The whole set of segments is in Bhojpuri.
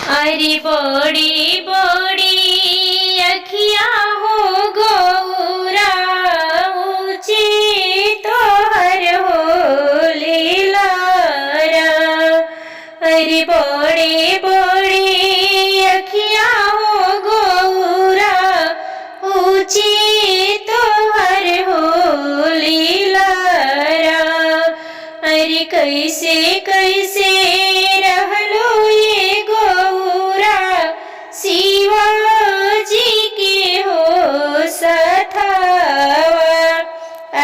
अरे बड़ी बड़ी अखिया हो गौरा ऊँची तोहर हो लीलारा। अरे बड़े बड़े अखिया हो गौरा ऊँची तोहर हो लीलारा। अरे कैसे कैसे रहलो ये गौरा शिवाजी के हो सथावा।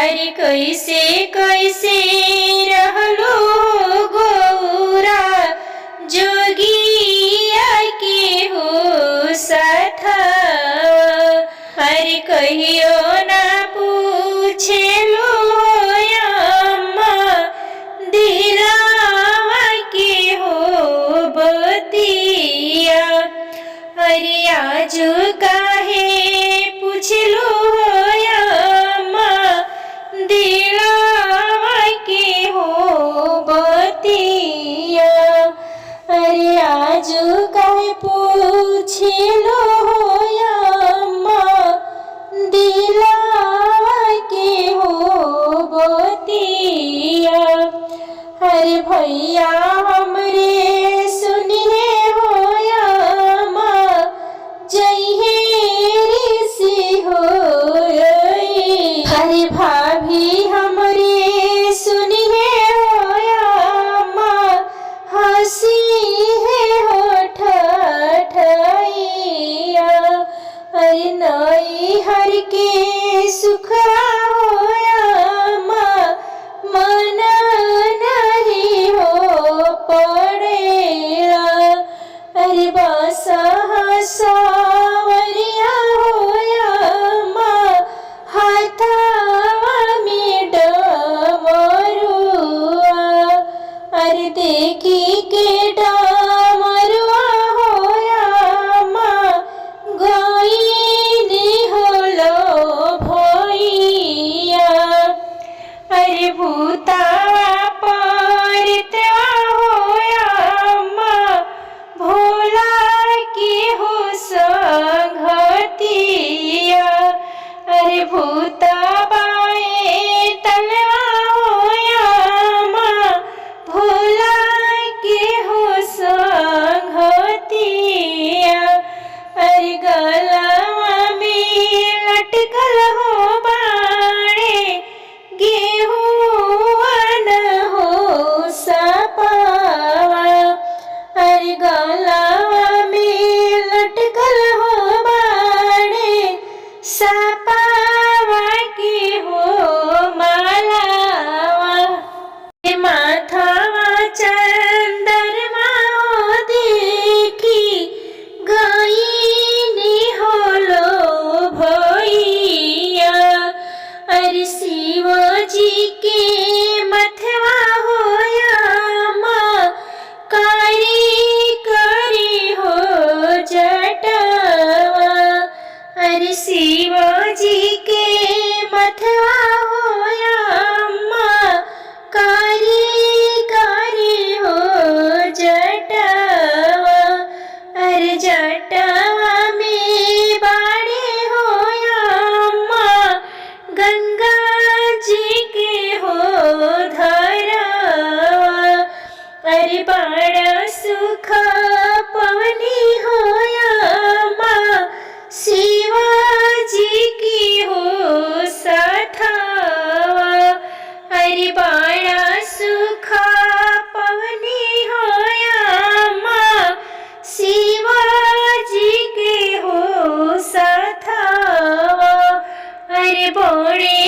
अरे कैसे कैसे रहलो गौरा जोगिया के हो सथावा। अरे कहियो ना पूछेलो अम्मा दिलावा के हो बतिया। अरे आजू काहे पूछलो अम्मा दिलावा के हो बतिया। अरे आजू काहे पूछलो अम्मा दिलावा के हो बतिया। अरे भैया हमरे सुनिए हो अम्मा जइहे ऋषि हो। अरे भाभी हमरे सुनिए हो अम्मा हंसी है हो ठठैया। अरे नई हर के सुखा हो अम्मा मन नहीं हो पड़ेला। अरे बासा सावरिया हो अम्मा हाथावा में डमरुआ। अरे देखी के डमरुआ हो अम्मा गईनी होलो भैया। अरे भूतावा परितवा हो अम्मा भोला की हो संगतिया। अरे भूताबाए तलवा हो अम्मा भोला की हो संगतिया। अरे गलवा में लटकल हो बाणे गेहूं न हो सपावा। अरे गलवा में लटकल हो बाणे सपावा के हो मालावा। माथावा चंदरमा देखी गईनी होलो भैया। अरे शिवजी के मथवा हो अम्मा कारी कारी हो जटावा। अरे शिवजी के मथवा हो अम्मा कारी कारी हो जटावा। अरे जटावा में बाड़े हो अम्मा गंगा जी के हो धरावा। अरे बड़ा सुख पवनी हो अम्मा शिवाजी की हो सथावा। अरे बड़ा सुख पवनी हो अम्मा शिवाजी के हो सथावा। अरे बड़े